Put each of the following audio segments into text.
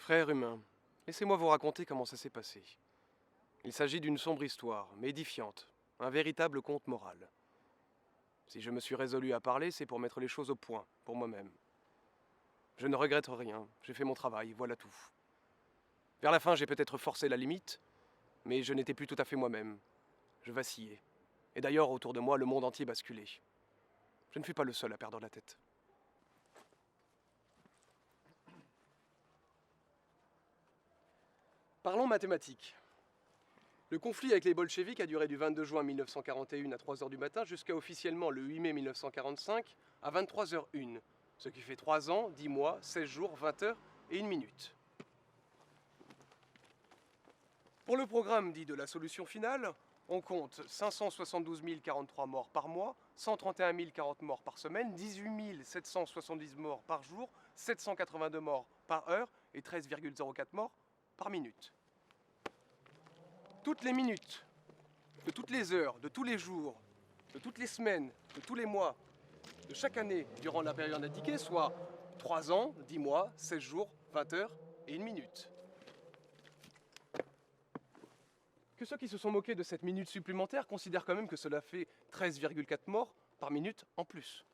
Frères humains, laissez-moi vous raconter comment ça s'est passé. Il s'agit d'une sombre histoire, mais édifiante, un véritable conte moral. Si je me suis résolu à parler, c'est pour mettre les choses au point, pour moi-même. Je ne regrette rien, j'ai fait mon travail, voilà tout. Vers la fin, j'ai peut-être forcé la limite, mais je n'étais plus tout à fait moi-même. Je vacillais. Et d'ailleurs, autour de moi, le monde entier basculait. Je ne fus pas le seul à perdre la tête. Parlons mathématiques. Le conflit avec les bolcheviks a duré du 22 juin 1941 à 3 heures du matin jusqu'à officiellement le 8 mai 1945 à 23h01, ce qui fait 3 ans, 10 mois, 16 jours, 20 heures et 1 minute. Pour le programme dit de la solution finale, on compte 572 043 morts par mois, 131 040 morts par semaine, 18 770 morts par jour, 782 morts par heure et 13,04 morts par minute. Toutes les minutes, de toutes les heures, de tous les jours, de toutes les semaines, de tous les mois, de chaque année durant la période indiquée, soit 3 ans, 10 mois, 16 jours, 20 heures et 1 minute. Que ceux qui se sont moqués de cette minute supplémentaire considèrent quand même que cela fait 13,4 morts par minute en plus.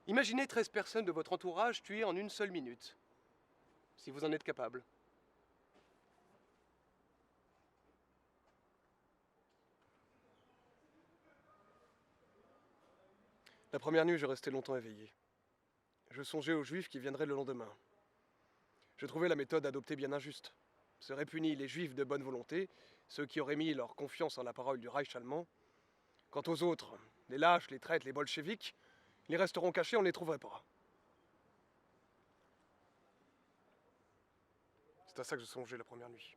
Imaginez 13 personnes de votre entourage tuées en une seule minute, si vous en êtes capable. La première nuit, je restais longtemps éveillé. Je songeais aux Juifs qui viendraient le lendemain. Je trouvais la méthode adoptée bien injuste. Seraient punis les Juifs de bonne volonté, ceux qui auraient mis leur confiance en la parole du Reich allemand. Quant aux autres, les lâches, les traîtres, les bolcheviks, ils resteront cachés, on ne les trouverait pas. C'est à ça que je songeais la première nuit.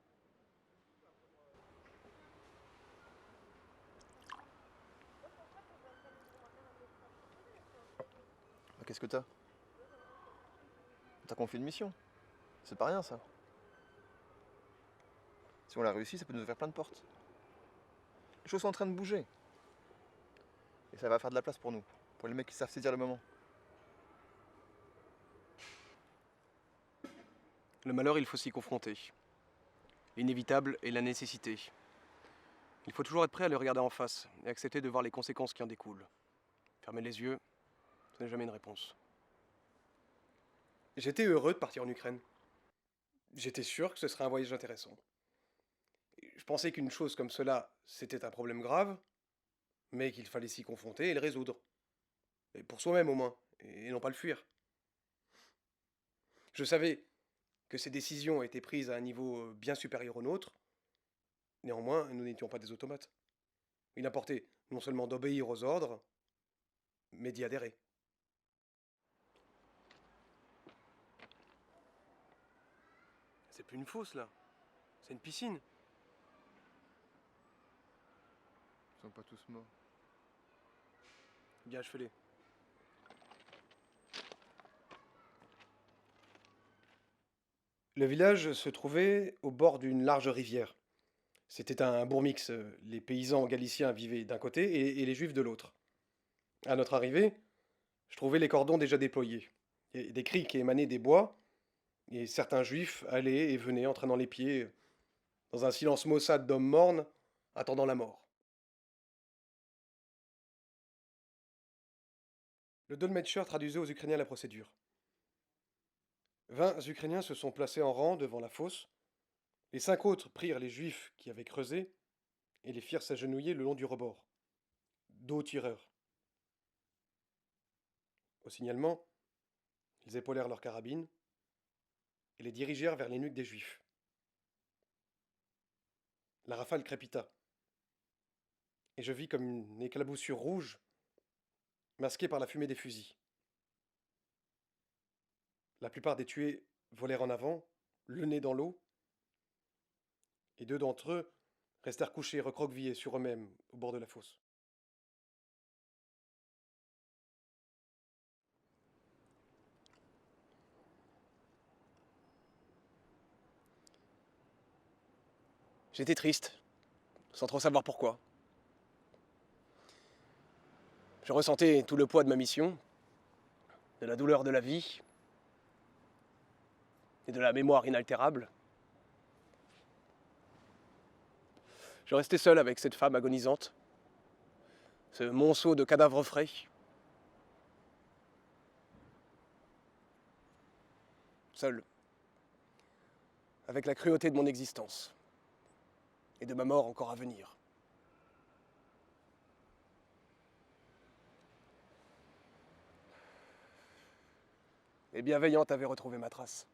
Qu'est-ce que t'as? T'as confié une mission. C'est pas rien ça. Si on l'a réussi, ça peut nous ouvrir plein de portes. Les choses sont en train de bouger. Et ça va faire de la place pour nous. Pour les mecs qui savent saisir le moment. Le malheur, il faut s'y confronter. L'inévitable est la nécessité. Il faut toujours être prêt à le regarder en face et accepter de voir les conséquences qui en découlent. Fermer les yeux, ce n'est jamais une réponse. J'étais heureux de partir en Ukraine. J'étais sûr que ce serait un voyage intéressant. Je pensais qu'une chose comme cela, c'était un problème grave, mais qu'il fallait s'y confronter et le résoudre. Et pour soi-même au moins, et non pas le fuir. Je savais que ces décisions étaient prises à un niveau bien supérieur au nôtre. Néanmoins, nous n'étions pas des automates. Il importait non seulement d'obéir aux ordres, mais d'y adhérer. C'est plus une fosse là, c'est une piscine. Ils sont pas tous morts. Bien achevelé. Le village se trouvait au bord d'une large rivière. C'était un bourg mix. Les paysans galiciens vivaient d'un côté et les juifs de l'autre. À notre arrivée, je trouvais les cordons déjà déployés. Et des cris qui émanaient des bois, et certains juifs allaient et venaient entraînant les pieds dans un silence maussade d'hommes mornes, attendant la mort. Le dolmetscher traduisait aux Ukrainiens la procédure. 20 Ukrainiens se sont placés en rang devant la fosse. Les 5 autres prirent les Juifs qui avaient creusé et les firent s'agenouiller le long du rebord. Dos tireurs. Au signalement, ils épaulèrent leurs carabines et les dirigèrent vers les nuques des Juifs. La rafale crépita, et je vis comme une éclaboussure rouge masquée par la fumée des fusils. La plupart des tués volèrent en avant, le nez dans l'eau, et 2 d'entre eux restèrent couchés, recroquevillés sur eux-mêmes au bord de la fosse. J'étais triste, sans trop savoir pourquoi. Je ressentais tout le poids de ma mission, de la douleur de la vie et de la mémoire inaltérable. Je restais seul avec cette femme agonisante, ce monceau de cadavres frais. Seul, avec la cruauté de mon existence et de ma mort encore à venir. Les bienveillantes avaient retrouvé ma trace.